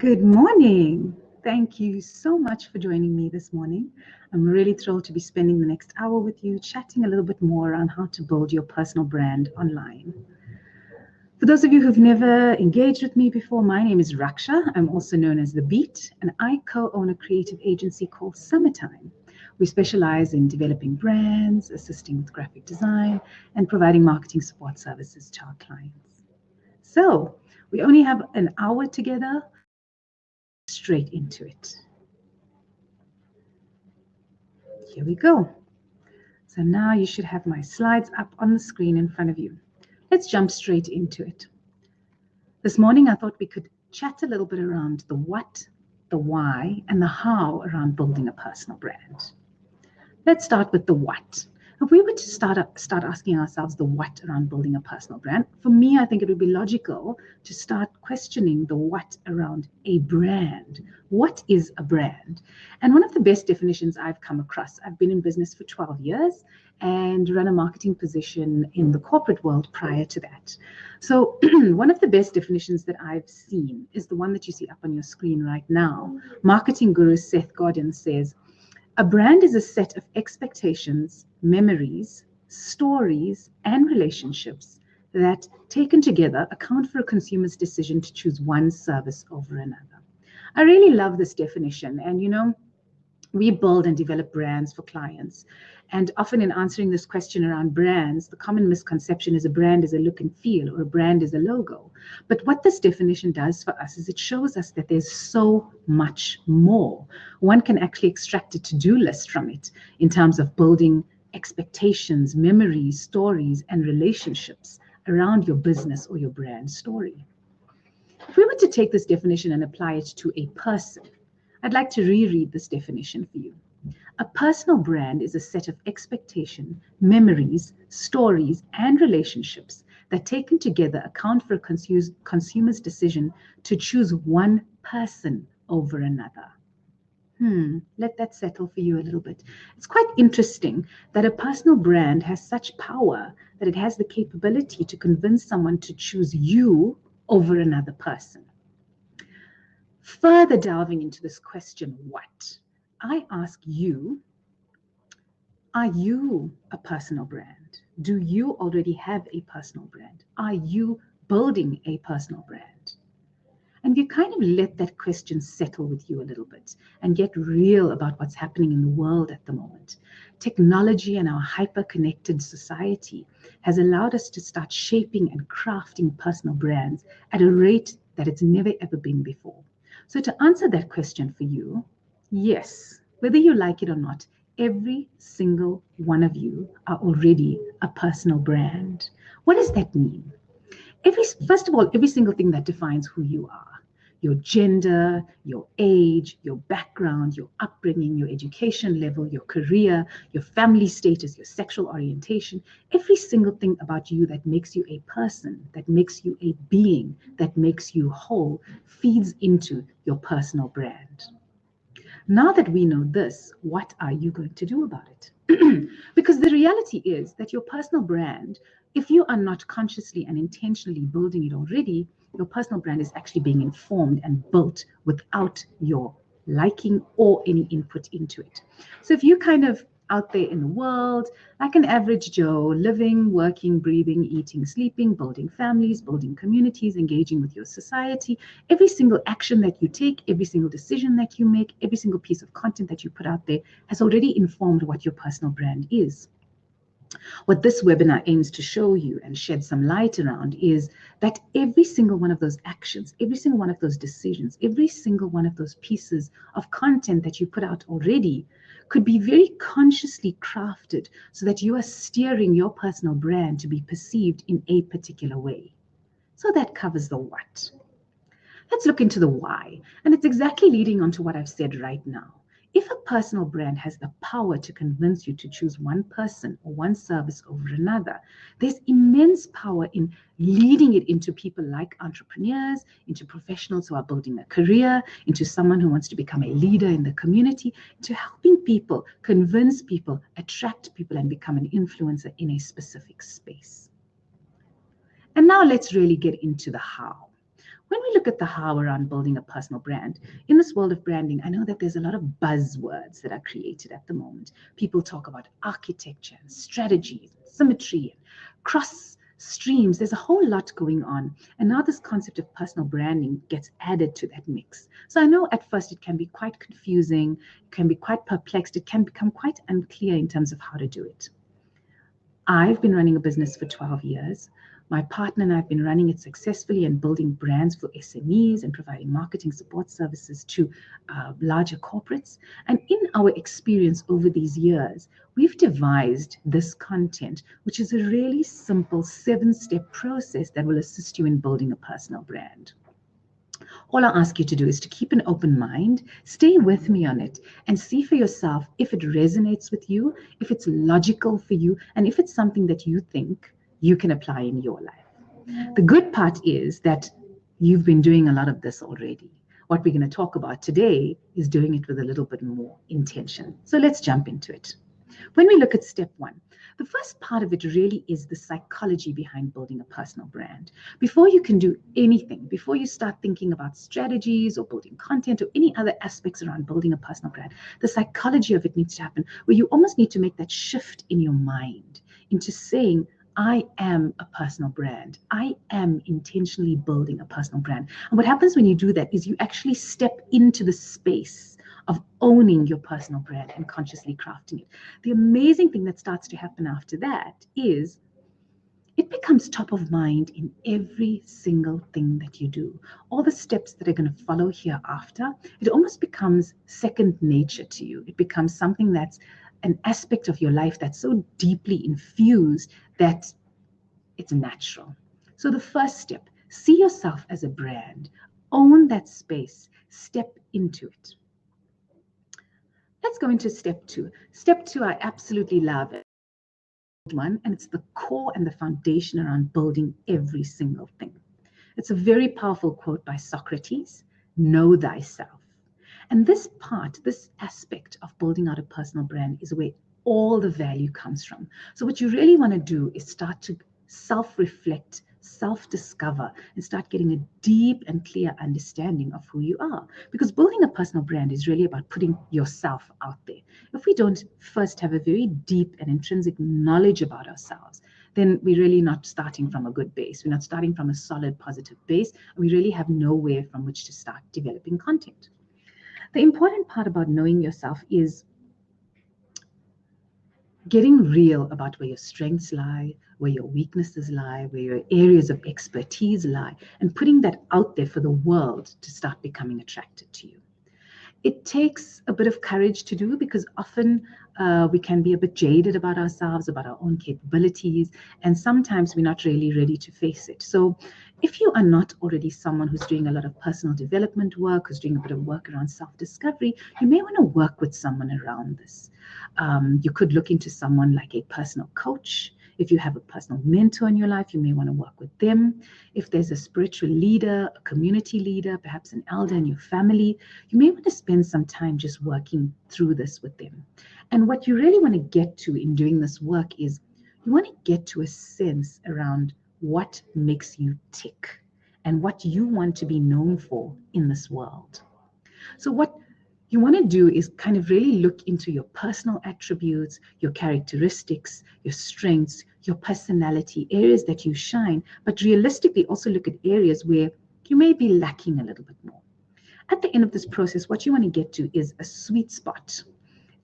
Good morning. Thank you so much for joining me this morning. I'm really thrilled to be spending the next hour with you, chatting a little bit more on how to build your personal brand online. For those of you who've never engaged with me before, my name is Raksha. I'm also known as The Beat, and I co-own a creative agency called Summertime. We specialize in developing brands, assisting with graphic design, and providing marketing support services to our clients. So we only have an hour together. Straight into it. Here we go. So now you should have my slides up on the screen in front of you. Let's jump straight into it. This morning, I thought we could chat a little bit around the what, the why, and the how around building a personal brand. Let's start with the what. If we were to start asking ourselves the what around building a personal brand, for me, I think it would be logical to start questioning the what around a brand. What is a brand? And one of the best definitions I've come across, I've been in business for 12 years and run a marketing position in the corporate world prior to that. So one of the best definitions that I've seen is the one that you see up on your screen right now. Marketing guru Seth Godin says, a brand is a set of expectations, memories, stories, and relationships that, taken together, account for a consumer's decision to choose one service over another. I really love this definition. And, we build and develop brands for clients. And often in answering this question around brands, the common misconception is a brand is a look and feel or a brand is a logo. But what this definition does for us is it shows us that there's so much more. One can actually extract a to-do list from it in terms of building expectations, memories, stories, and relationships around your business or your brand story. If we were to take this definition and apply it to a person, I'd like to reread this definition for you. A personal brand is a set of expectation, memories, stories, and relationships that, taken together, account for a consumer's decision to choose one person over another. Let that settle for you a little bit. It's quite interesting that a personal brand has such power that it has the capability to convince someone to choose you over another person. Further delving into this question, what? I ask you, are you a personal brand? Do you already have a personal brand? Are you building a personal brand? And you kind of let that question settle with you a little bit and get real about what's happening in the world at the moment. Technology and our hyper-connected society has allowed us to start shaping and crafting personal brands at a rate that it's never ever been before. So to answer that question for you, yes, whether you like it or not, every single one of you are already a personal brand. What does that mean? First of all, every single thing that defines who you are, your gender, your age, your background, your upbringing, your education level, your career, your family status, your sexual orientation, every single thing about you that makes you a person, that makes you a being, that makes you whole, feeds into your personal brand. Now that we know this, what are you going to do about it? Because the reality is that your personal brand, if you are not consciously and intentionally building it already, your personal brand is actually being informed and built without your liking or any input into it. So if you kind of out there in the world, like an average Joe, living, working, breathing, eating, sleeping, building families, building communities, engaging with your society, every single action that you take, every single decision that you make, every single piece of content that you put out there has already informed what your personal brand is. What this webinar aims to show you and shed some light around is that every single one of those actions, every single one of those decisions, every single one of those pieces of content that you put out already could be very consciously crafted so that you are steering your personal brand to be perceived in a particular way. So that covers the what. Let's look into the why. And it's exactly leading on to what I've said right now. If a personal brand has the power to convince you to choose one person or one service over another, there's immense power in leading it into people like entrepreneurs, into professionals who are building a career, into someone who wants to become a leader in the community, into helping people, convince people, attract people, and become an influencer in a specific space. And now let's really get into the how. When we look at the how around building a personal brand, in this world of branding, I know that there's a lot of buzzwords that are created at the moment. People talk about architecture and strategy, symmetry, and cross streams. There's a whole lot going on. And now this concept of personal branding gets added to that mix. So I know at first it can be quite confusing, it can be quite perplexed, it can become quite unclear in terms of how to do it. I've been running a business for 12 years. My partner and I have been running it successfully and building brands for SMEs and providing marketing support services to larger corporates. And in our experience over these years, we've devised this content, which is a really simple 7-step process that will assist you in building a personal brand. All I ask you to do is to keep an open mind, stay with me on it, and see for yourself if it resonates with you, if it's logical for you, and if it's something that you think you can apply in your life. The good part is that you've been doing a lot of this already. What we're going to talk about today is doing it with a little bit more intention. So let's jump into it. When we look at step 1, the first part of it really is the psychology behind building a personal brand. Before you can do anything, before you start thinking about strategies or building content or any other aspects around building a personal brand, the psychology of it needs to happen, where you almost need to make that shift in your mind into saying, I am a personal brand. I am intentionally building a personal brand. And what happens when you do that is you actually step into the space of owning your personal brand and consciously crafting it. The amazing thing that starts to happen after that is it becomes top of mind in every single thing that you do. All the steps that are going to follow hereafter, it almost becomes second nature to you. It becomes something that's an aspect of your life that's so deeply infused that it's natural. So the first step, see yourself as a brand, own that space, step into it. Let's go into step 2. Step 2, I absolutely love it. One, and it's the core and the foundation around building every single thing. It's a very powerful quote by Socrates, know thyself. And this part, this aspect of building out a personal brand is where all the value comes from. So what you really want to do is start to self-reflect, self-discover, and start getting a deep and clear understanding of who you are. Because building a personal brand is really about putting yourself out there. If we don't first have a very deep and intrinsic knowledge about ourselves, then we're really not starting from a good base. We're not starting from a solid, positive base. And we really have nowhere from which to start developing content. The important part about knowing yourself is getting real about where your strengths lie, where your weaknesses lie, where your areas of expertise lie, and putting that out there for the world to start becoming attracted to you. It takes a bit of courage to do because often we can be a bit jaded about ourselves, about our own capabilities, and sometimes we're not really ready to face it. So if you are not already someone who's doing a lot of personal development work, who's doing a bit of work around self-discovery, you may want to work with someone around this. You could look into someone like a personal coach. If you have a personal mentor in your life, you may want to work with them. If there's a spiritual leader, a community leader, perhaps an elder in your family, you may want to spend some time just working through this with them. And what you really want to get to in doing this work is you want to get to a sense around what makes you tick and what you want to be known for in this world. So what you want to do is kind of really look into your personal attributes, your characteristics, your strengths, your personality, areas that you shine, but realistically also look at areas where you may be lacking a little bit more. At the end of this process, what you want to get to is a sweet spot,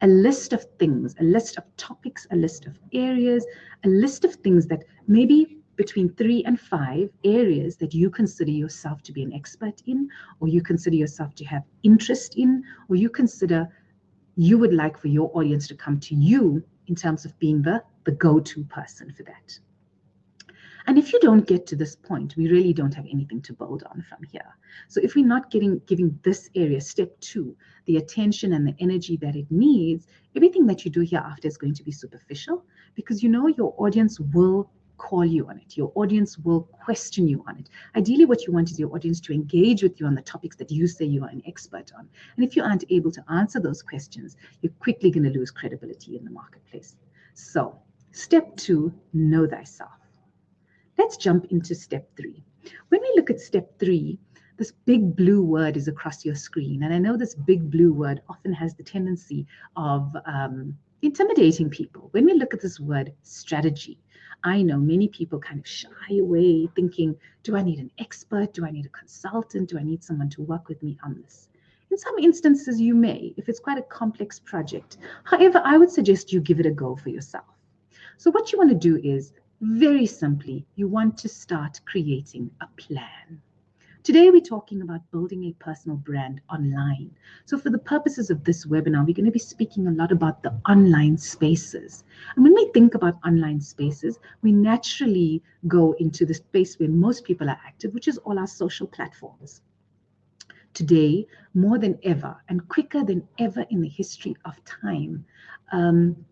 a list of things, a list of topics, a list of areas, a list of things that maybe between 3 and 5 areas that you consider yourself to be an expert in, or you consider yourself to have interest in, or you consider you would like for your audience to come to you in terms of being the go-to person for that. And if you don't get to this point, we really don't have anything to build on from here. So if we're not giving this area, step 2, the attention and the energy that it needs, everything that you do hereafter is going to be superficial because you know your audience will call you on it. Your audience will question you on it. Ideally, what you want is your audience to engage with you on the topics that you say you are an expert on. And if you aren't able to answer those questions, you're quickly going to lose credibility in the marketplace. So, step 2, know thyself. Let's jump into step 3. When we look at step 3, this big blue word is across your screen. And I know this big blue word often has the tendency of intimidating people. When we look at this word strategy, I know many people kind of shy away thinking, do I need an expert? Do I need a consultant? Do I need someone to work with me on this? In some instances, you may, if it's quite a complex project. However, I would suggest you give it a go for yourself. So what you want to do is, very simply, you want to start creating a plan. Today, we're talking about building a personal brand online. So for the purposes of this webinar, we're going to be speaking a lot about the online spaces. And when we think about online spaces, we naturally go into the space where most people are active, which is all our social platforms. Today, more than ever and quicker than ever in the history of time,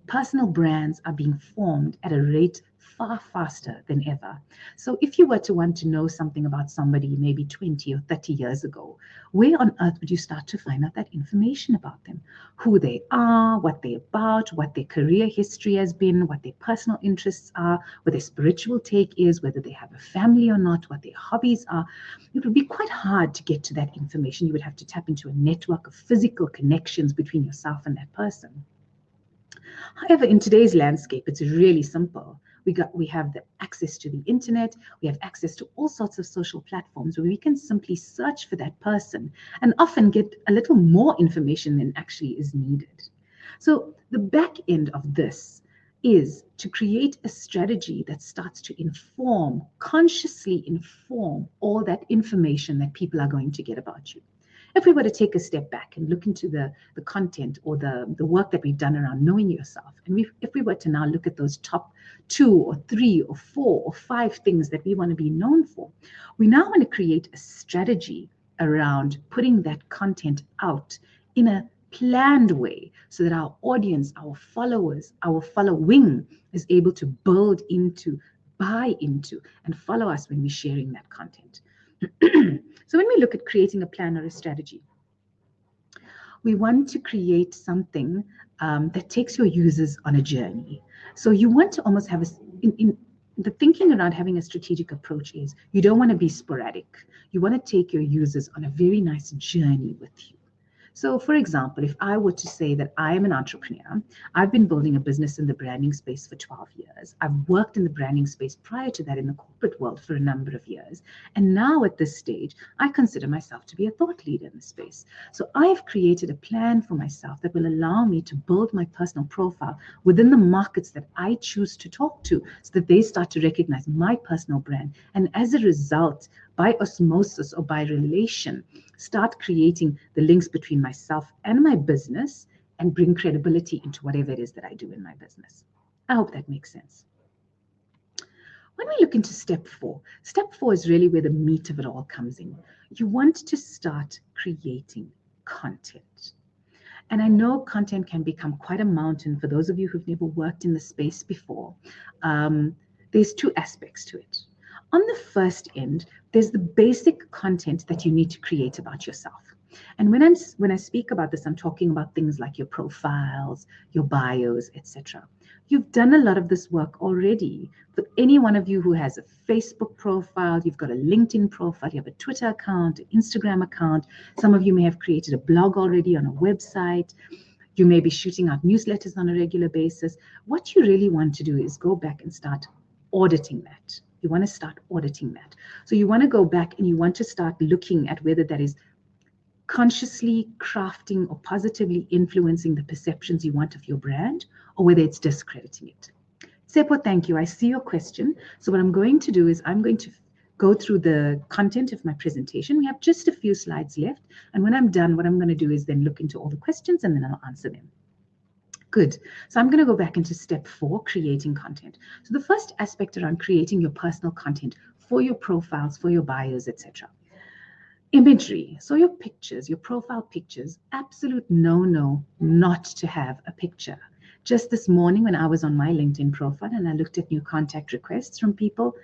personal brands are being formed at a rate far faster than ever. So if you were to want to know something about somebody maybe 20 or 30 years ago, where on earth would you start to find out that information about them? Who they are, what they're about, what their career history has been, what their personal interests are, what their spiritual take is, whether they have a family or not, what their hobbies are. It would be quite hard to get to that information. You would have to tap into a network of physical connections between yourself and that person. However, in today's landscape, it's really simple. We have the access to the internet. We have access to all sorts of social platforms where we can simply search for that person and often get a little more information than actually is needed. So the back end of this is to create a strategy that starts to consciously inform all that information that people are going to get about you. If we were to take a step back and look into the content or the work that we've done around knowing yourself, and if we were to now look at those top 2 or 3 or 4 or 5 things that we want to be known for, we now want to create a strategy around putting that content out in a planned way so that our audience, our followers, our following is able to build into, buy into, and follow us when we're sharing that content. So when we look at creating a plan or a strategy, we want to create something that takes your users on a journey. So you want to almost have the thinking around having a strategic approach is you don't want to be sporadic. You want to take your users on a very nice journey with you. So for example, if I were to say that I am an entrepreneur, I've been building a business in the branding space for 12 years. I've worked in the branding space prior to that in the corporate world for a number of years. And now at this stage, I consider myself to be a thought leader in the space. So I've created a plan for myself that will allow me to build my personal profile within the markets that I choose to talk to so that they start to recognize my personal brand. And as a result, by osmosis or by relation, start creating the links between myself and my business and bring credibility into whatever it is that I do in my business. I hope that makes sense. When we look into step 4 is really where the meat of it all comes in. You want to start creating content. And I know content can become quite a mountain for those of you who've never worked in the space before. There's 2 aspects to it. On the first end, there's the basic content that you need to create about yourself. And when I speak about this, I'm talking about things like your profiles, your bios, etc. You've done a lot of this work already. For any one of you who has a Facebook profile, you've got a LinkedIn profile, you have a Twitter account, an Instagram account. Some of you may have created a blog already on a website. You may be shooting out newsletters on a regular basis. What you really want to do is go back and start auditing that. You want to start auditing that. So you want to go back and you want to start looking at whether that is consciously crafting or positively influencing the perceptions you want of your brand, or whether it's discrediting it. Sepo, thank you. I see your question. So what I'm going to do is I'm going to go through the content of my presentation. We have just a few slides left. And when I'm done, what I'm going to do is then look into all the questions and then I'll answer them. Good. So I'm going to go back into step 4, creating content. So the first aspect around creating your personal content for your profiles, for your bios, etc. Imagery. So your pictures, your profile pictures, absolute no not to have a picture. Just this morning when I was on my LinkedIn profile and I looked at new contact requests from people,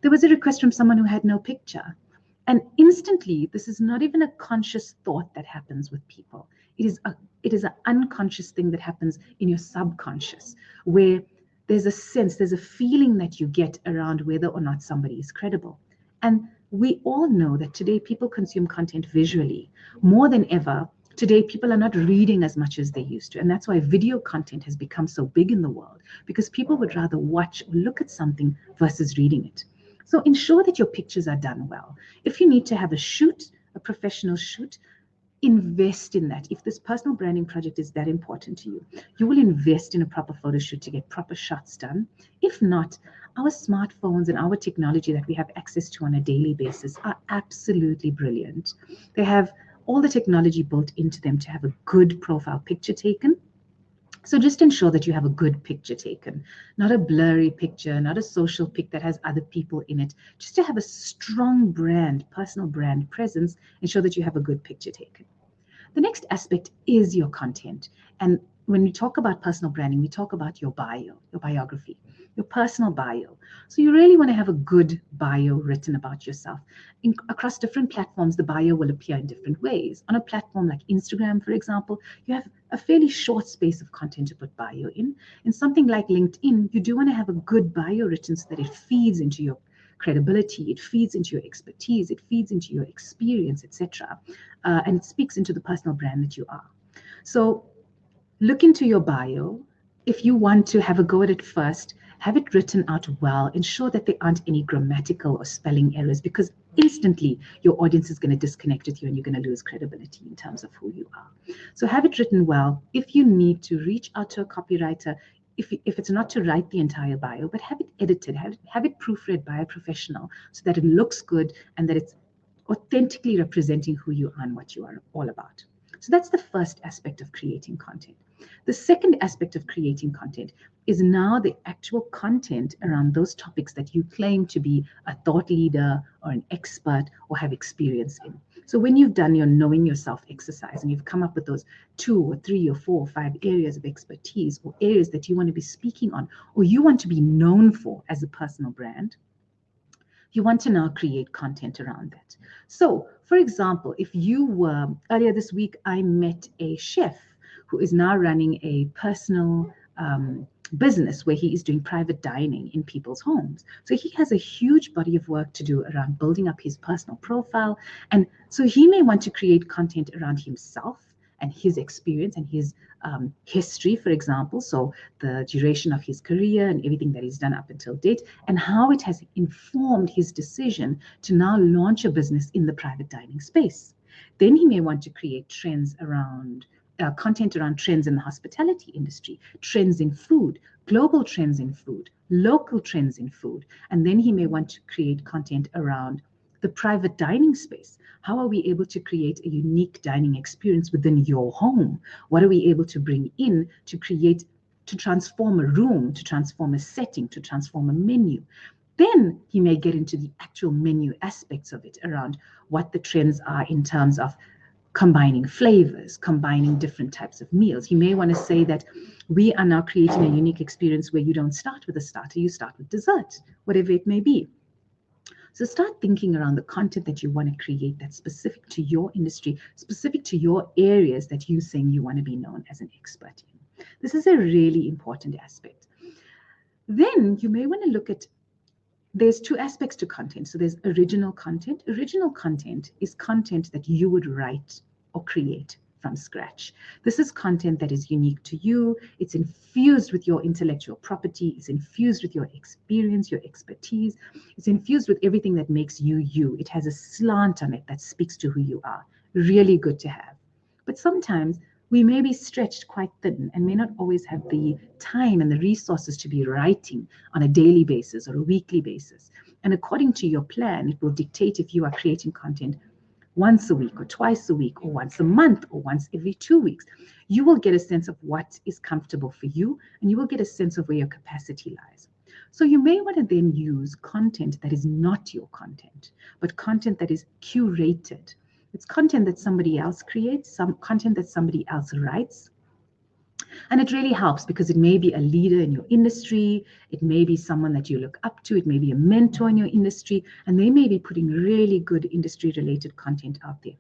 there was a request from someone who had no picture. And instantly, this is not even a conscious thought that happens with people. It is an unconscious thing that happens in your subconscious, where there's a sense, there's a feeling that you get around whether or not somebody is credible. And We all know that today people consume content visually more than ever. Today, people are not reading as much as they used to. And that's why video content has become so big in the world, because people would rather watch or look at something versus reading it. So ensure that your pictures are done well. If you need to have a shoot, a professional shoot, invest in that. If this personal branding project is that important to you, you will invest in a proper photo shoot to get proper shots done. If not, our smartphones and our technology that we have access to on a daily basis are absolutely brilliant. They have all the technology built into them to have a good profile picture taken. So just ensure that you have a good picture taken, not a blurry picture, not a social pic that has other people in it. Just to have a strong brand, personal brand presence, ensure that you have a good picture taken. The next aspect is your content. And when we talk about personal branding, we talk about your bio, your biography, your personal bio. So you really want to have a good bio written about yourself. Across different platforms, the bio will appear in different ways. On a platform like Instagram, for example, you have a fairly short space of content to put bio in. In something like LinkedIn, you do want to have a good bio written so that it feeds into your credibility, it feeds into your expertise, it feeds into your experience, etc. And it speaks into the personal brand that you are. So look into your bio. If you want to have a go at it first, have it written out well. Ensure that there aren't any grammatical or spelling errors, because instantly your audience is going to disconnect with you and you're going to lose credibility in terms of who you are. So have it written well. If you need to reach out to a copywriter, if it's not to write the entire bio, but have it edited, have it proofread by a professional so that it looks good and that it's authentically representing who you are and what you are all about. So that's the first aspect of creating content. The second aspect of creating content is now the actual content around those topics that you claim to be a thought leader or an expert or have experience in. So when you've done your knowing yourself exercise and you've come up with those 2 or 3 or 4 or 5 areas of expertise or areas that you want to be speaking on or you want to be known for as a personal brand, you want to now create content around that. So, for example, if you were, earlier this week, I met a chef who is now running a personal business where he is doing private dining in people's homes. So he has a huge body of work to do around building up his personal profile. And so he may want to create content around himself and his experience and his history, for example, so the duration of his career and everything that he's done up until date, and how it has informed his decision to now launch a business in the private dining space. Then he may want to create trends around content around trends in the hospitality industry, trends in food, global trends in food, local trends in food, and then he may want to create content around the private dining space. How are we able to create a unique dining experience within your home? What are we able to bring in to create, to transform a room, to transform a setting, to transform a menu? Then he may get into the actual menu aspects of it around what the trends are in terms of combining flavors, combining different types of meals. You may want to say that we are now creating a unique experience where you don't start with a starter, you start with dessert, whatever it may be. So start thinking around the content that you want to create that's specific to your industry, specific to your areas that you're saying you want to be known as an expert in. This is a really important aspect. Then you may want to look at, there's 2 aspects to content. So there's original content. Original content is content that you would write or create from scratch. This is content that is unique to you. It's infused with your intellectual property. It's infused with your experience, your expertise. It's infused with everything that makes you you. It has a slant on it that speaks to who you are. Really good to have. But sometimes we may be stretched quite thin and may not always have the time and the resources to be writing on a daily basis or a weekly basis. And according to your plan, it will dictate if you are creating content once a week or twice a week or once a month or once every 2 weeks. You will get a sense of what is comfortable for you and you will get a sense of where your capacity lies. So you may want to then use content that is not your content, but content that is curated. It's content that somebody else creates, some content that somebody else writes. And it really helps because it may be a leader in your industry. It may be someone that you look up to. It may be a mentor in your industry. And they may be putting really good industry-related content out there.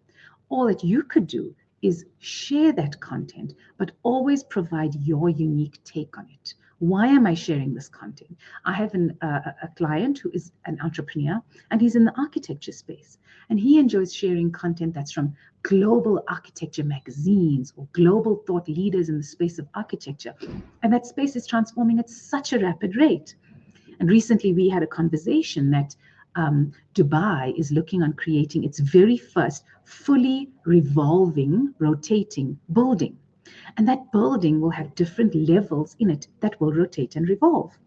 All that you could do is share that content, but always provide your unique take on it. Why am I sharing this content? I have a client who is an entrepreneur, and he's in the architecture space. And he enjoys sharing content that's from global architecture magazines or global thought leaders in the space of architecture. And that space is transforming at such a rapid rate. And recently we had a conversation that Dubai is looking on creating its very first fully revolving, rotating building. And that building will have different levels in it that will rotate and revolve.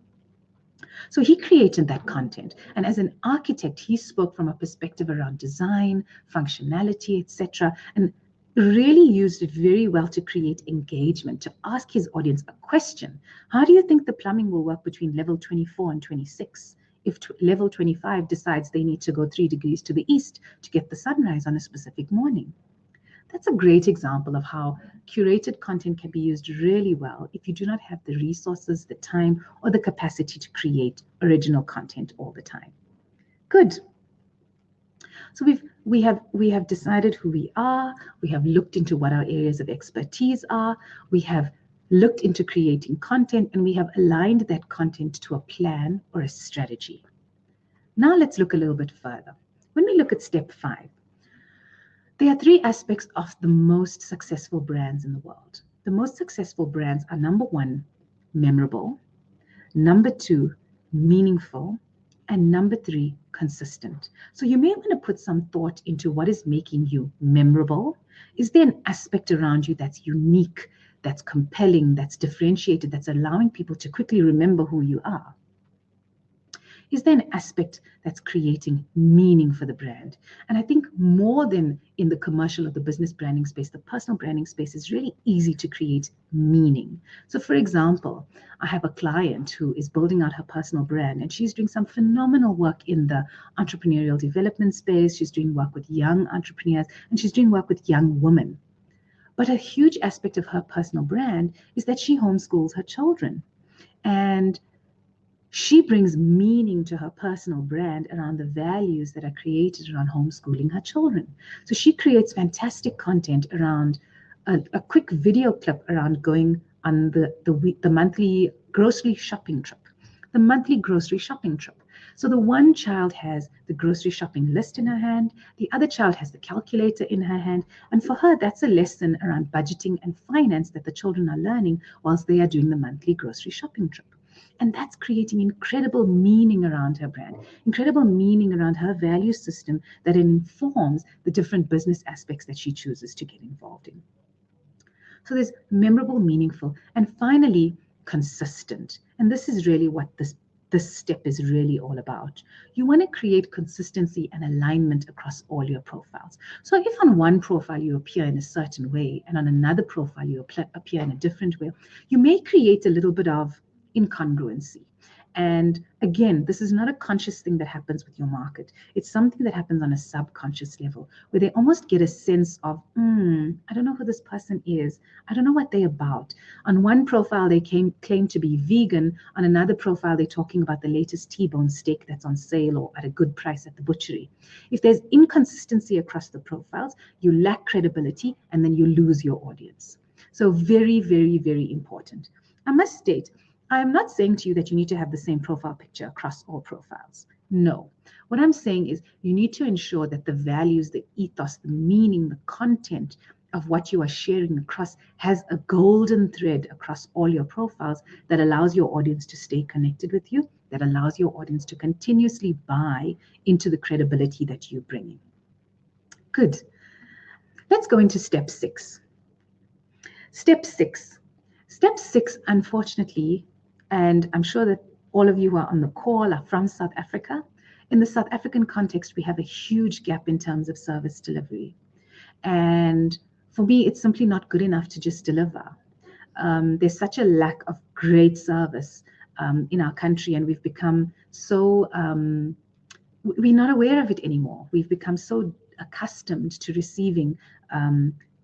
So he created that content. And as an architect, he spoke from a perspective around design, functionality, etc., and really used it very well to create engagement, to ask his audience a question. How do you think the plumbing will work between level 24 and 26? If level 25 decides they need to go 3 degrees to the east to get the sunrise on a specific morning. That's a great example of how curated content can be used really well if you do not have the resources, the time, or the capacity to create original content all the time. Good. So we have decided who we are. We have looked into what our areas of expertise are. We have looked into creating content, and we have aligned that content to a plan or a strategy. Now let's look a little bit further. When we look at step 5, there are 3 aspects of the most successful brands in the world. The most successful brands are, number 1, memorable, number 2, meaningful, and number 3, consistent. So you may want to put some thought into what is making you memorable. Is there an aspect around you that's unique, that's compelling, that's differentiated, that's allowing people to quickly remember who you are? Is there an aspect that's creating meaning for the brand? And I think more than in the commercial or the business branding space, the personal branding space is really easy to create meaning. So for example, I have a client who is building out her personal brand, and she's doing some phenomenal work in the entrepreneurial development space. She's doing work with young entrepreneurs, and she's doing work with young women. But a huge aspect of her personal brand is that she homeschools her children. And she brings meaning to her personal brand around the values that are created around homeschooling her children. So she creates fantastic content around a quick video clip around going on the monthly grocery shopping trip. The monthly grocery shopping trip. So the one child has the grocery shopping list in her hand, the other child has the calculator in her hand, and for her that's a lesson around budgeting and finance that the children are learning whilst they are doing the monthly grocery shopping trip. And that's creating incredible meaning around her brand, incredible meaning around her value system that informs the different business aspects that she chooses to get involved in. So there's memorable, meaningful, and finally, consistent. And this is really what this step is really all about. You want to create consistency and alignment across all your profiles. So if on one profile you appear in a certain way and on another profile you appear in a different way, you may create a little bit of incongruency. And again, this is not a conscious thing that happens with your market. It's something that happens on a subconscious level where they almost get a sense of, I don't know who this person is. I don't know what they're about. On one profile, they claim to be vegan. On another profile, they're talking about the latest T-bone steak that's on sale or at a good price at the butchery. If there's inconsistency across the profiles, you lack credibility and then you lose your audience. So very, very, very important. I must state, I am not saying to you that you need to have the same profile picture across all profiles. No. What I'm saying is you need to ensure that the values, the ethos, the meaning, the content of what you are sharing across has a golden thread across all your profiles that allows your audience to stay connected with you, that allows your audience to continuously buy into the credibility that you bring in. Good. Let's go into step 6. Step 6. Step 6, unfortunately, and I'm sure that all of you who are on the call are from South Africa. In the South African context, we have a huge gap in terms of service delivery. And for me, it's simply not good enough to just deliver. There's such a lack of great service in our country, and we've become so, we're not aware of it anymore. We've become so accustomed to receiving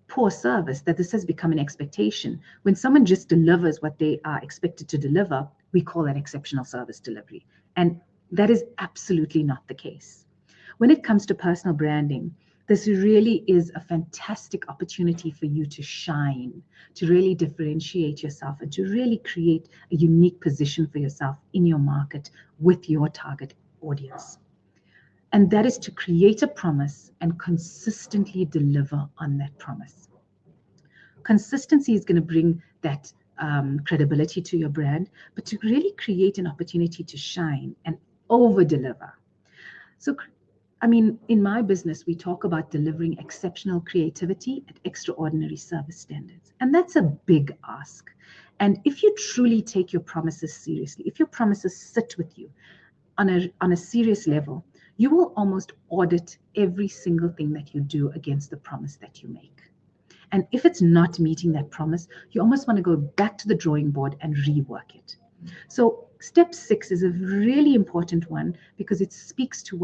poor service that this has become an expectation. When someone just delivers what they are expected to deliver, we call that exceptional service delivery. And that is absolutely not the case. When it comes to personal branding, This really is a fantastic opportunity for you to shine, to really differentiate yourself, and to really create a unique position for yourself in your market with your target audience. And that is to create a promise and consistently deliver on that promise. Consistency is going to bring that credibility to your brand, but to really create an opportunity to shine and over deliver. So, I mean, in my business, we talk about delivering exceptional creativity at extraordinary service standards. And that's a big ask. And if you truly take your promises seriously, if your promises sit with you on a serious level, you will almost audit every single thing that you do against the promise that you make. And if it's not meeting that promise, you almost want to go back to the drawing board and rework it. So step 6 is a really important one because it speaks to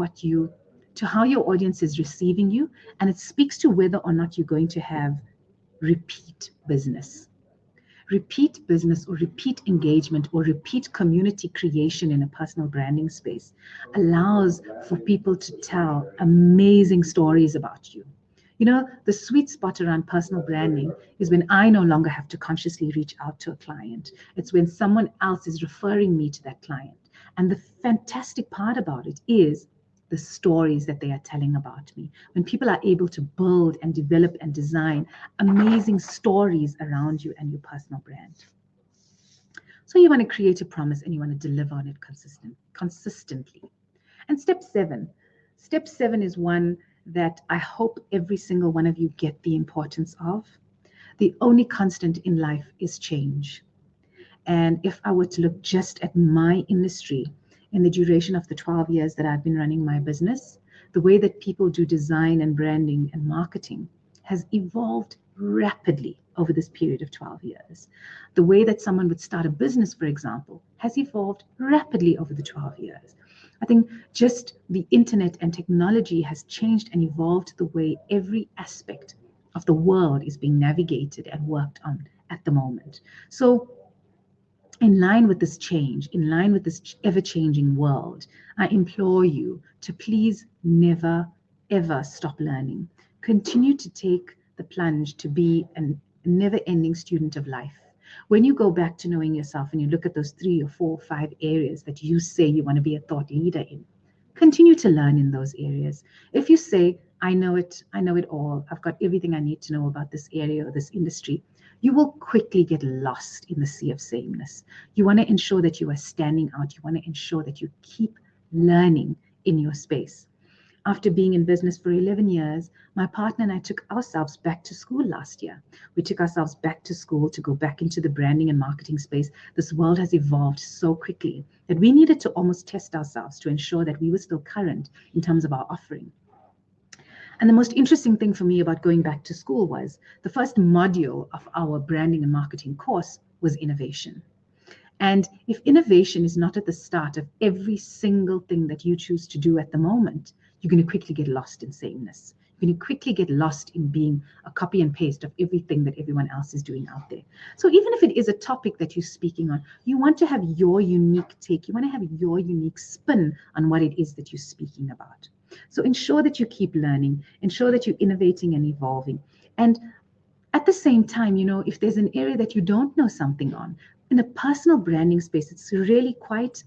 how your audience is receiving you, and it speaks to whether or not you're going to have repeat business. Repeat business or repeat engagement or repeat community creation in a personal branding space allows for people to tell amazing stories about you. You know, the sweet spot around personal branding is when I no longer have to consciously reach out to a client. It's when someone else is referring me to that client. And the fantastic part about it is the stories that they are telling about me. When people are able to build and develop and design amazing stories around you and your personal brand. So you want to create a promise and you want to deliver on it consistently. And step 7 is one that I hope every single one of you get the importance of. The only constant in life is change. And if I were to look just at my industry in the duration of the 12 years that I've been running my business, the way that people do design and branding and marketing has evolved rapidly over this period of 12 years. The way that someone would start a business, for example, has evolved rapidly over the 12 years. I think just the internet and technology has changed and evolved the way every aspect of the world is being navigated and worked on at the moment. So in line with this change, in line with this ever-changing world, I implore you to please never, ever stop learning. Continue to take the plunge to be a never-ending student of life. When you go back to knowing yourself and you look at those 3 or 4 or 5 areas that you say you want to be a thought leader in, continue to learn in those areas. If you say, I know it all, I've got everything I need to know about this area or this industry, you will quickly get lost in the sea of sameness. You want to ensure that you are standing out. You want to ensure that you keep learning in your space. After being in business for 11 years, my partner and I took ourselves back to school last year. We took ourselves back to school to go back into the branding and marketing space. This world has evolved so quickly that we needed to almost test ourselves to ensure that we were still current in terms of our offering. And the most interesting thing for me about going back to school was the first module of our branding and marketing course was innovation. And if innovation is not at the start of every single thing that you choose to do at the moment, you're going to quickly get lost in sameness. You're going to quickly get lost in being a copy and paste of everything that everyone else is doing out there. So even if it is a topic that you're speaking on, you want to have your unique take. You want to have your unique spin on what it is that you're speaking about. So ensure that you keep learning, ensure that you're innovating and evolving. And at the same time, you know, if there's an area that you don't know something on, in a personal branding space, it's really quite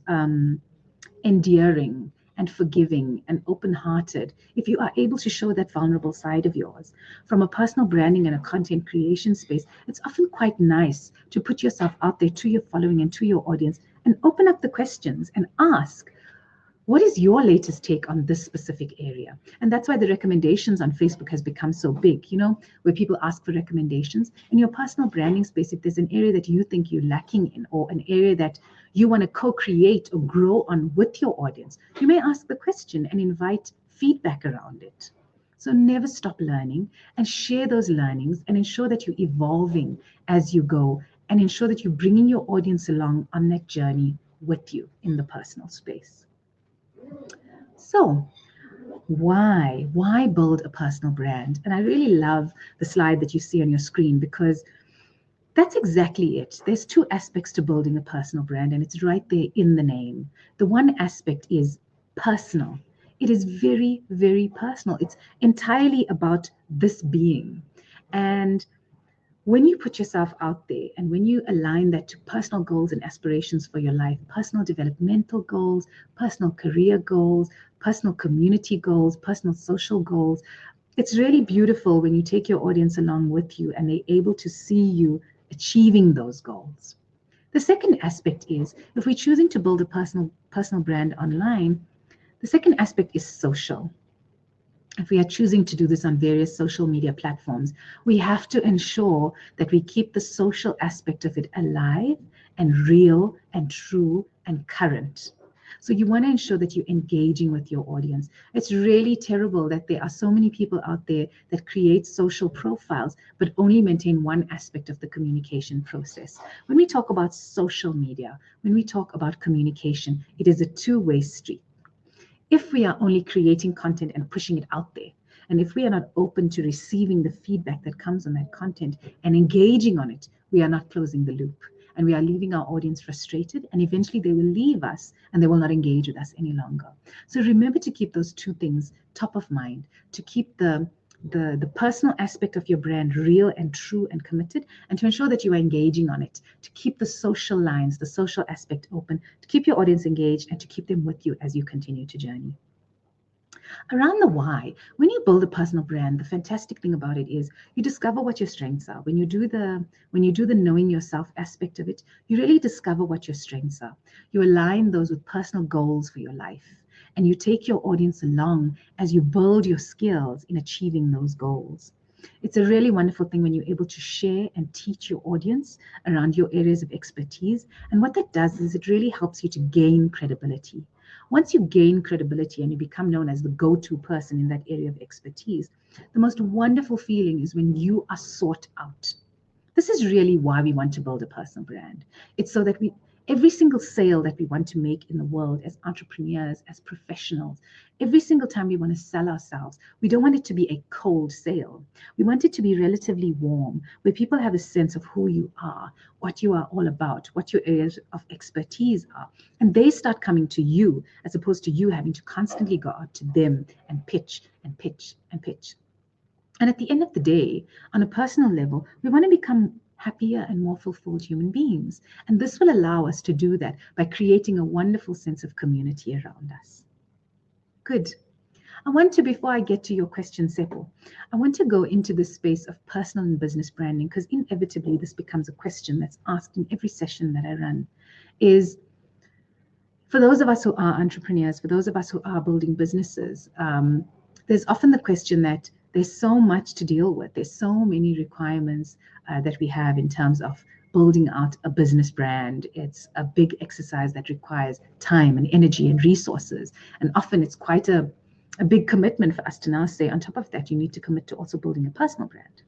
endearing and forgiving and open-hearted if you are able to show that vulnerable side of yours. From a personal branding and a content creation space, it's often quite nice to put yourself out there to your following and to your audience and open up the questions and ask, what is your latest take on this specific area? And that's why the recommendations on Facebook has become so big, you know, where people ask for recommendations. In your personal branding space, if there's an area that you think you're lacking in or an area that you want to co-create or grow on with your audience, you may ask the question and invite feedback around it. So never stop learning and share those learnings and ensure that you're evolving as you go and ensure that you're bringing your audience along on that journey with you in the personal space. So why build a personal brand? And I really love the slide that you see on your screen because that's exactly it. There's 2 aspects to building a personal brand, and it's right there in the name. The one aspect is personal. It is very, very personal. It's entirely about this being. And when you put yourself out there and when you align that to personal goals and aspirations for your life, personal developmental goals, personal career goals, personal community goals, personal social goals, it's really beautiful when you take your audience along with you and they're able to see you achieving those goals. The second aspect is if we're choosing to build a personal brand online, the second aspect is social. If we are choosing to do this on various social media platforms, we have to ensure that we keep the social aspect of it alive and real and true and current. So you want to ensure that you're engaging with your audience. It's really terrible that there are so many people out there that create social profiles, but only maintain one aspect of the communication process. When we talk about social media, when we talk about communication, it is a two-way street. If we are only creating content and pushing it out there, and if we are not open to receiving the feedback that comes on that content and engaging on it, we are not closing the loop. And we are leaving our audience frustrated, and eventually they will leave us and they will not engage with us any longer. So remember to keep those two things top of mind, to keep the personal aspect of your brand real and true and committed, and to ensure that you are engaging on it, to keep the social lines, the social aspect open, to keep your audience engaged and to keep them with you as you continue to journey. Around the why, when you build a personal brand, the fantastic thing about it is you discover what your strengths are. When you do the knowing yourself aspect of it, you really discover what your strengths are. You align those with personal goals for your life, and you take your audience along as you build your skills in achieving those goals. It's a really wonderful thing when you're able to share and teach your audience around your areas of expertise. And what that does is it really helps you to gain credibility. Once you gain credibility and you become known as the go-to person in that area of expertise, the most wonderful feeling is when you are sought out. This is really why we want to build a personal brand. It's so that every single sale that we want to make in the world as entrepreneurs, as professionals, every single time we want to sell ourselves, we don't want it to be a cold sale. We want it to be relatively warm, where people have a sense of who you are, what you are all about, what your areas of expertise are. And they start coming to you as opposed to you having to constantly go out to them and pitch and pitch and pitch. And at the end of the day, on a personal level, we want to become happier and more fulfilled human beings. And this will allow us to do that by creating a wonderful sense of community around us. Good. Before I get to your question, Seppo, I want to go into the space of personal and business branding, because inevitably this becomes a question that's asked in every session that I run, is for those of us who are entrepreneurs, for those of us who are building businesses, there's often the question that there's so much to deal with. There's so many requirements that we have in terms of building out a business brand. It's a big exercise that requires time and energy and resources. And often it's quite a big commitment for us to now say, on top of that, you need to commit to also building a personal brand.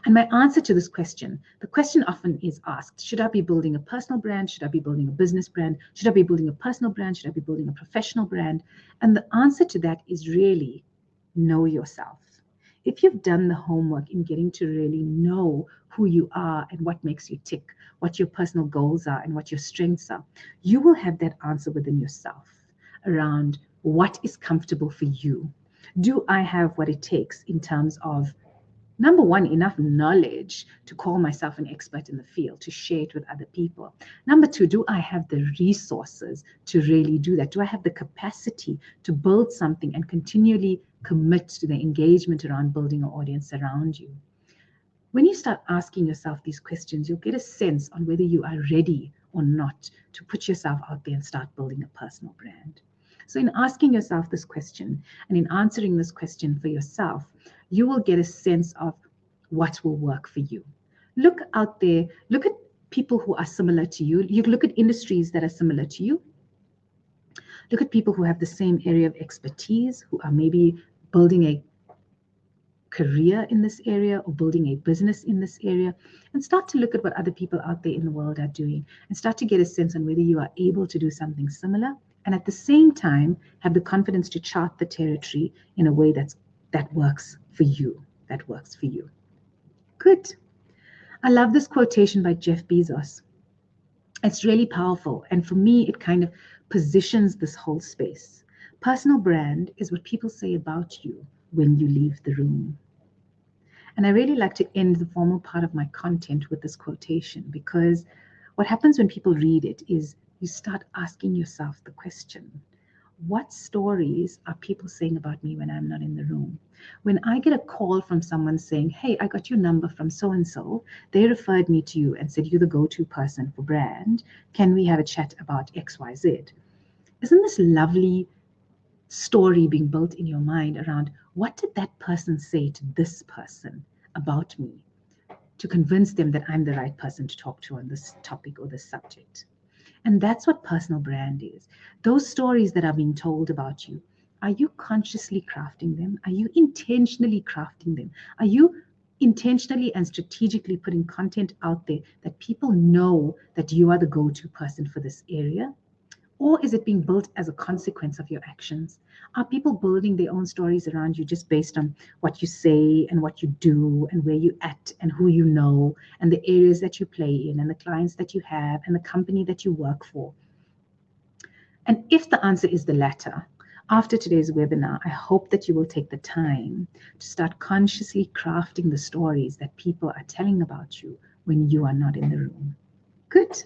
And my answer to this question, the question often is asked, should I be building a personal brand? Should I be building a business brand? Should I be building a personal brand? Should I be building a professional brand? And the answer to that is really know yourself. If you've done the homework in getting to really know who you are and what makes you tick, what your personal goals are and what your strengths are, you will have that answer within yourself around what is comfortable for you. Do I have what it takes in terms of, number one, enough knowledge to call myself an expert in the field, to share it with other people? Number two, do I have the resources to really do that? Do I have the capacity to build something and continually commit to the engagement around building an audience around you? When you start asking yourself these questions, you'll get a sense on whether you are ready or not to put yourself out there and start building a personal brand. So in asking yourself this question and in answering this question for yourself, you will get a sense of what will work for you. Look out there, look at people who are similar to you. You look at industries that are similar to you. Look at people who have the same area of expertise, who are maybe building a career in this area or building a business in this area, and start to look at what other people out there in the world are doing and start to get a sense on whether you are able to do something similar, and at the same time have the confidence to chart the territory in a way that works for you, Good. I love this quotation by Jeff Bezos. It's really powerful, and for me it kind of positions this whole space. Personal brand is what people say about you when you leave the room. And I really like to end the formal part of my content with this quotation, because what happens when people read it is you start asking yourself the question, what stories are people saying about me when I'm not in the room? When I get a call from someone saying, hey, I got your number from so-and-so, they referred me to you and said you're the go-to person for brand. Can we have a chat about XYZ? Isn't this lovely story being built in your mind around what did that person say to this person about me to convince them that I'm the right person to talk to on this topic or this subject? And that's what personal brand is. Those stories that are being told about you, are you consciously crafting them? Are you intentionally crafting them? Are you intentionally and strategically putting content out there that people know that you are the go-to person for this area? Or is it being built as a consequence of your actions? Are people building their own stories around you just based on what you say and what you do and where you at and who you know and the areas that you play in and the clients that you have and the company that you work for? And if the answer is the latter, after today's webinar, I hope that you will take the time to start consciously crafting the stories that people are telling about you when you are not in the room. Good.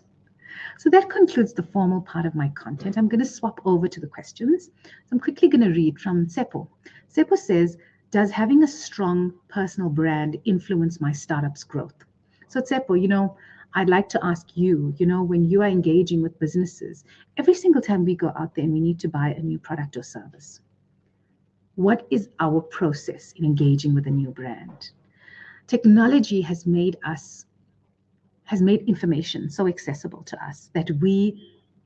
So that concludes the formal part of my content. I'm going to swap over to the questions. So I'm quickly going to read from Tsepo. Tsepo says, does having a strong personal brand influence my startup's growth? So Tsepo, I'd like to ask you, when you are engaging with businesses, every single time we go out there and we need to buy a new product or service, what is our process in engaging with a new brand? Technology has made information so accessible to us that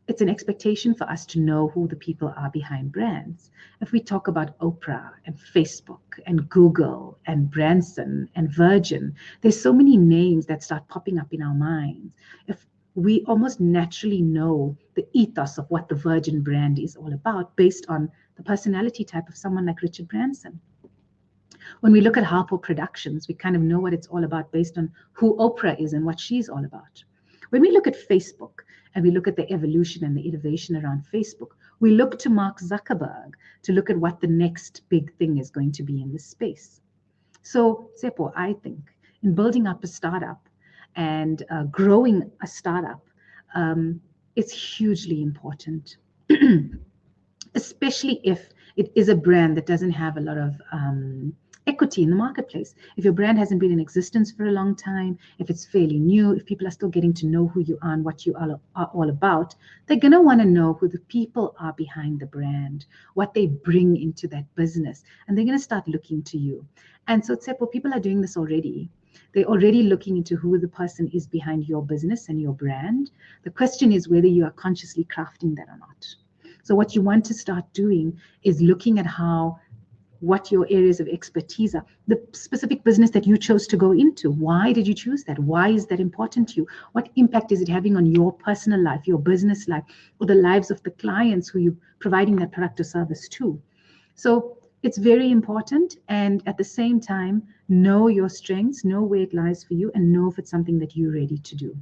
it's an expectation for us to know who the people are behind brands. If we talk about Oprah and Facebook and Google and Branson and Virgin, there's so many names that start popping up in our minds. If we almost naturally know the ethos of what the Virgin brand is all about based on the personality type of someone like Richard Branson. When we look at Harpo Productions, we kind of know what it's all about based on who Oprah is and what she's all about. When we look at Facebook and we look at the evolution and the innovation around Facebook, we look to Mark Zuckerberg to look at what the next big thing is going to be in this space. So, Tsepo, I think in building up a startup and growing a startup, it's hugely important, especially if it is a brand that doesn't have a lot of equity in the marketplace. If your brand hasn't been in existence for a long time, if it's fairly new, if people are still getting to know who you are and what you are all about, they're going to want to know who the people are behind the brand, what they bring into that business, and they're going to start looking to you. And so, Tsepo, people are doing this already. They're already looking into who the person is behind your business and your brand. The question is whether you are consciously crafting that or not. So what you want to start doing is looking at what your areas of expertise are, the specific business that you chose to go into. Why did you choose that? Why is that important to you? What impact is it having on your personal life, your business life, or the lives of the clients who you're providing that product or service to? So it's very important. And at the same time, know your strengths, know where it lies for you, and know if it's something that you're ready to do.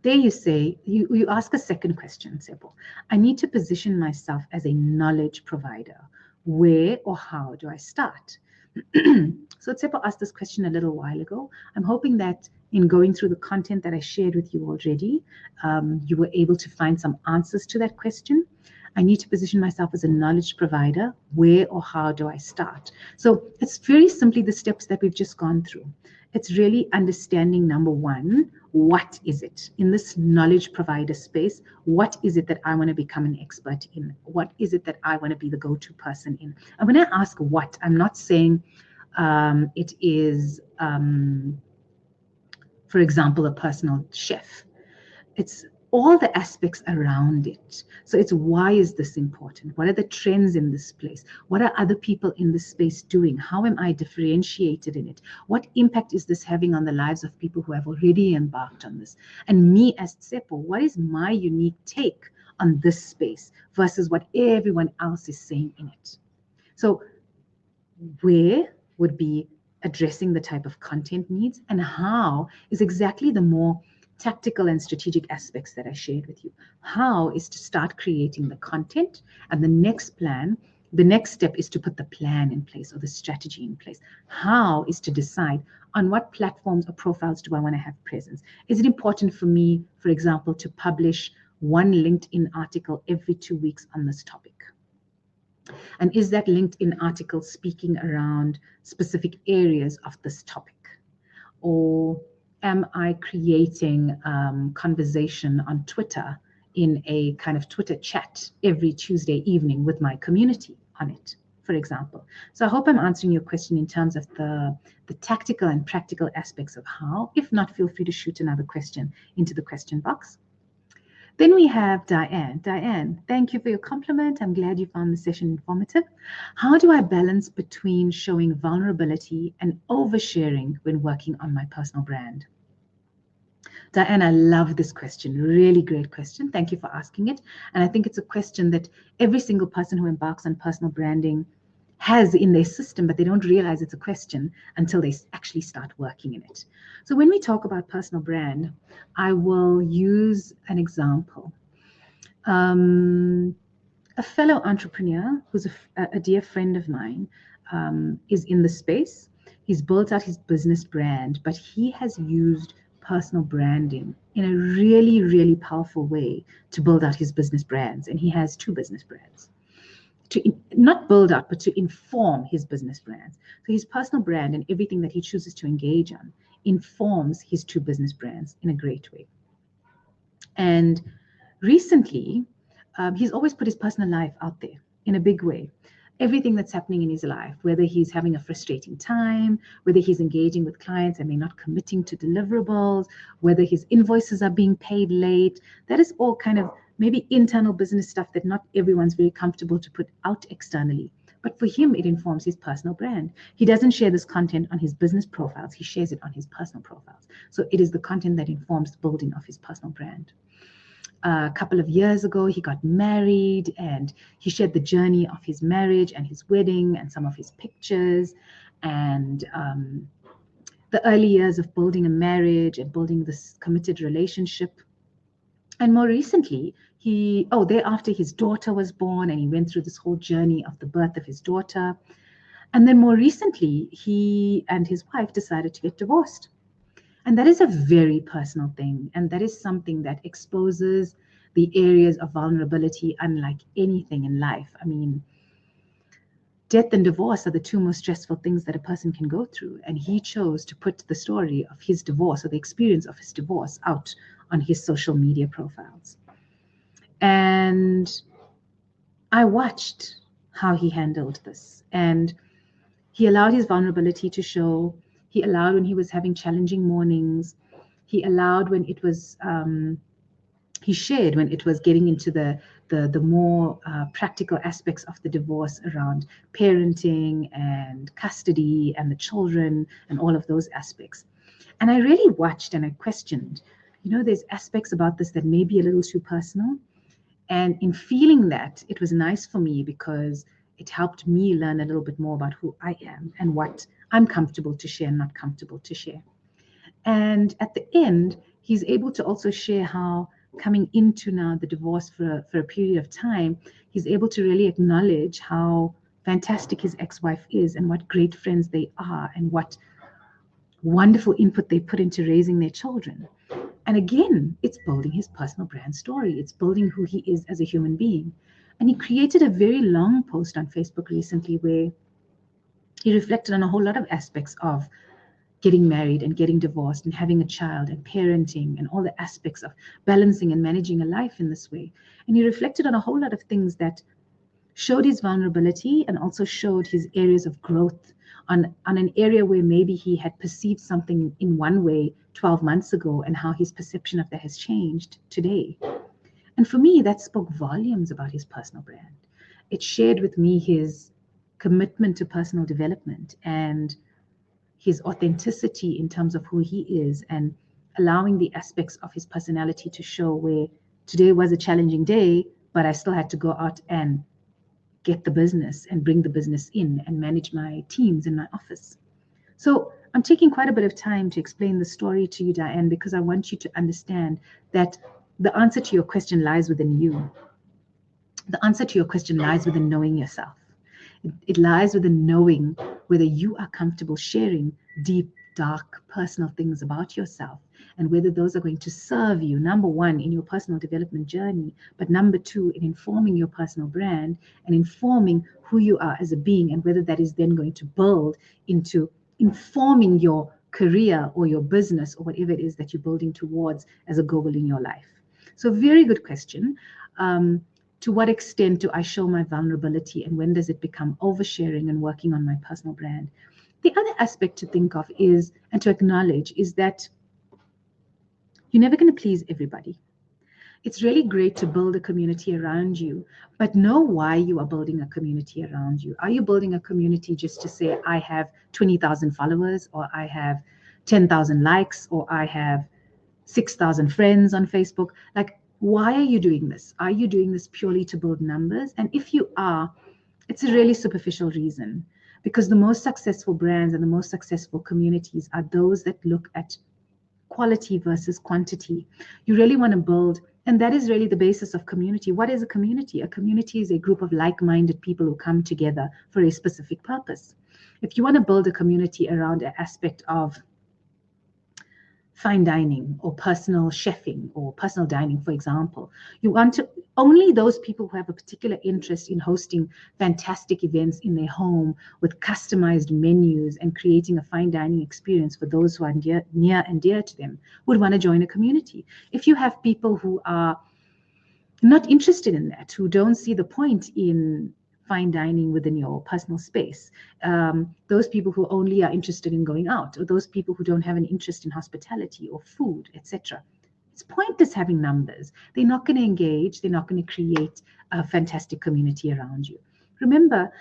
There you say, you ask a second question, Tsepo. I need to position myself as a knowledge provider. Where or how do I start? So Tsepo asked this question a little while ago. I'm hoping that in going through the content that I shared with you already, you were able to find some answers to that question. I need to position myself as a knowledge provider. Where or how do I start? So it's very simply the steps that we've just gone through. It's really understanding, number one, what is it in this knowledge provider space? What is it that I want to become an expert in? What is it that I want to be the go-to person in? And when I ask what, I'm not saying it is, for example, a personal chef. It's all the aspects around it. So it's, why is this important? What are the trends in this place? What are other people in this space doing? How am I differentiated in it? What impact is this having on the lives of people who have already embarked on this? And me as Tsepo, what is my unique take on this space versus what everyone else is saying in it? So where would be addressing the type of content needs, and how is exactly the more tactical and strategic aspects that I shared with you. How is to start creating the content, and the next step is to put the plan in place or the strategy in place. How is to decide on what platforms or profiles do I want to have presence. Is it important for me, for example, to publish one LinkedIn article every 2 weeks on this topic? And is that LinkedIn article speaking around specific areas of this topic? Or am I creating conversation on Twitter in a kind of Twitter chat every Tuesday evening with my community on it, for example? So I hope I'm answering your question in terms of the tactical and practical aspects of how. If not, feel free to shoot another question into the question box. Then we have Diane. Diane, thank you for your compliment. I'm glad you found the session informative. How do I balance between showing vulnerability and oversharing when working on my personal brand? Diane, I love this question. Really great question. Thank you for asking it. And I think it's a question that every single person who embarks on personal branding has in their system, but they don't realize it's a question until they actually start working in it. So when we talk about personal brand, I will use an example. A fellow entrepreneur who's a dear friend of mine is in the space. He's built out his business brand, but he has used personal branding in a really, really powerful way to build out his business brands. And he has 2 business brands. To not build up, but to inform his business brands. So his personal brand and everything that he chooses to engage on informs his 2 business brands in a great way. And recently, he's always put his personal life out there in a big way. Everything that's happening in his life, whether he's having a frustrating time, whether he's engaging with clients and they're not committing to deliverables, whether his invoices are being paid late, that is all kind of maybe internal business stuff that not everyone's very comfortable to put out externally. But for him, it informs his personal brand. He doesn't share this content on his business profiles. He shares it on his personal profiles. So it is the content that informs the building of his personal brand. A couple of years ago, he got married and he shared the journey of his marriage and his wedding and some of his pictures and the early years of building a marriage and building this committed relationship. And more recently, thereafter his daughter was born and he went through this whole journey of the birth of his daughter. And then more recently, he and his wife decided to get divorced. And that is a very personal thing. And that is something that exposes the areas of vulnerability unlike anything in life. I mean, death and divorce are the 2 most stressful things that a person can go through. And he chose to put the story of his divorce or the experience of his divorce out on his social media profiles. And I watched how he handled this. And he allowed his vulnerability to show. He allowed when he was having challenging mornings. He allowed when it was, he shared when it was getting into the more practical aspects of the divorce around parenting and custody and the children and all of those aspects. And I really watched and I questioned, there's aspects about this that may be a little too personal. And in feeling that, it was nice for me because it helped me learn a little bit more about who I am and what I'm comfortable to share and not comfortable to share. And at the end, he's able to also share how coming into now the divorce for a period of time, he's able to really acknowledge how fantastic his ex-wife is and what great friends they are and what wonderful input they put into raising their children. And again, it's building his personal brand story. It's building who he is as a human being. And he created a very long post on Facebook recently where he reflected on a whole lot of aspects of getting married and getting divorced and having a child and parenting and all the aspects of balancing and managing a life in this way. And he reflected on a whole lot of things that showed his vulnerability and also showed his areas of growth on an area where maybe he had perceived something in one way 12 months ago and how his perception of that has changed today. And for me, that spoke volumes about his personal brand. It shared with me his commitment to personal development and his authenticity in terms of who he is and allowing the aspects of his personality to show where today was a challenging day, but I still had to go out and get the business and bring the business in and manage my teams in my office. So I'm taking quite a bit of time to explain the story to you, Diane, because I want you to understand that the answer to your question lies within you. The answer to your question lies within knowing yourself. It lies within knowing whether you are comfortable sharing deep, dark, personal things about yourself, and whether those are going to serve you, number one, in your personal development journey, but number two, in informing your personal brand and informing who you are as a being, and whether that is then going to build into informing your career or your business or whatever it is that you're building towards as a goal in your life. So very good question. To what extent do I show my vulnerability, and when does it become oversharing and working on my personal brand? The other aspect to think of is, and to acknowledge, is that you're never going to please everybody. It's really great to build a community around you, but know why you are building a community around you. Are you building a community just to say, I have 20,000 followers, or I have 10,000 likes, or I have 6,000 friends on Facebook? Like, why are you doing this? Are you doing this purely to build numbers? And if you are, it's a really superficial reason, because the most successful brands and the most successful communities are those that look at quality versus quantity. You really want to build, and that is really the basis of community. What is a community? A community is a group of like-minded people who come together for a specific purpose. If you want to build a community around an aspect of fine dining or personal chefing or personal dining, for example, you want to only those people who have a particular interest in hosting fantastic events in their home with customized menus and creating a fine dining experience for those who are near and dear to them would want to join a community. If you have people who are not interested in that, who don't see the point in fine dining within your personal space, those people who only are interested in going out, or those people who don't have an interest in hospitality or food, etc. It's pointless having numbers. They're not going to engage. They're not going to create a fantastic community around you. Remember,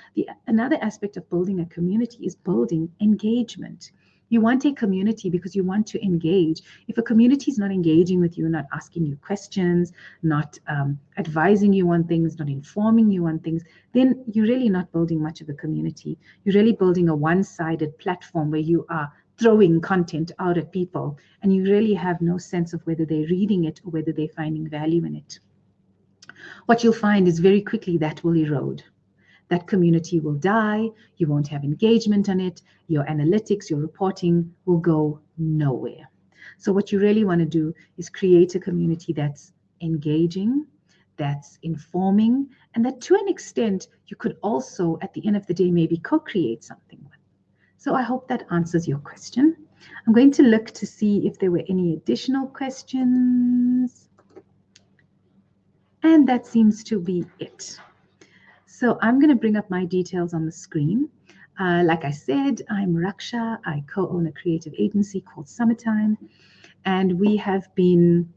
another aspect of building a community is building engagement. You want a community because you want to engage. If a community is not engaging with you, not asking you questions, not advising you on things, not informing you on things, then you're really not building much of a community. You're really building a one-sided platform where you are throwing content out at people, and you really have no sense of whether they're reading it or whether they're finding value in it. What you'll find is very quickly that will erode. That community will die. You won't have engagement on it. Your analytics, your reporting will go nowhere. So what you really want to do is create a community that's engaging, that's informing, and that to an extent you could also, at the end of the day, maybe co-create something with. So I hope that answers your question. I'm going to look to see if there were any additional questions. And that seems to be it. So I'm going to bring up my details on the screen. Like I said, I'm Raksha. I co-own a creative agency called Summertime, and we have been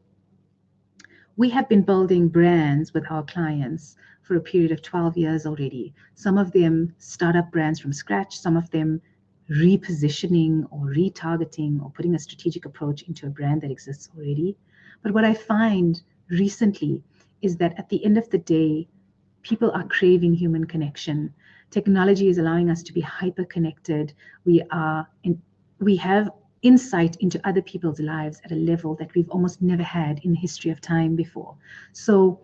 building brands with our clients for a period of 12 years already. Some of them startup brands from scratch, some of them repositioning or retargeting or putting a strategic approach into a brand that exists already. But what I find recently is that at the end of the day, people are craving human connection. Technology is allowing us to be hyper-connected. We have insight into other people's lives at a level that we've almost never had in the history of time before. So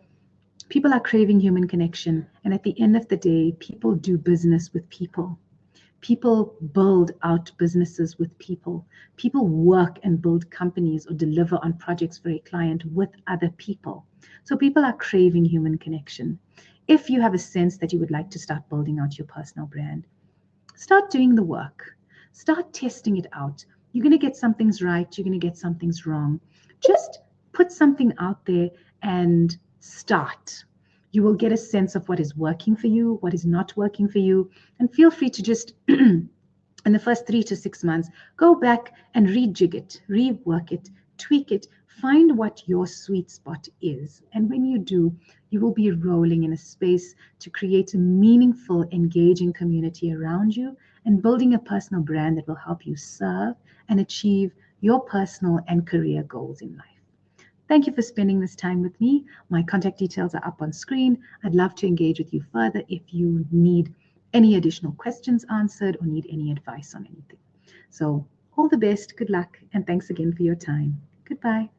people are craving human connection. And at the end of the day, people do business with people. People build out businesses with people. People work and build companies or deliver on projects for a client with other people. So people are craving human connection. If you have a sense that you would like to start building out your personal brand, start doing the work. Start testing it out. You're going to get some things right. You're going to get some things wrong. Just put something out there and start. You will get a sense of what is working for you, what is not working for you, and feel free to just, in the first 3 to 6 months, go back and rejig it, rework it, tweak it, find what your sweet spot is. And when you do, you will be rolling in a space to create a meaningful, engaging community around you and building a personal brand that will help you serve and achieve your personal and career goals in life. Thank you for spending this time with me. My contact details are up on screen. I'd love to engage with you further if you need any additional questions answered or need any advice on anything. So All the best, good luck, and thanks again for your time. Goodbye.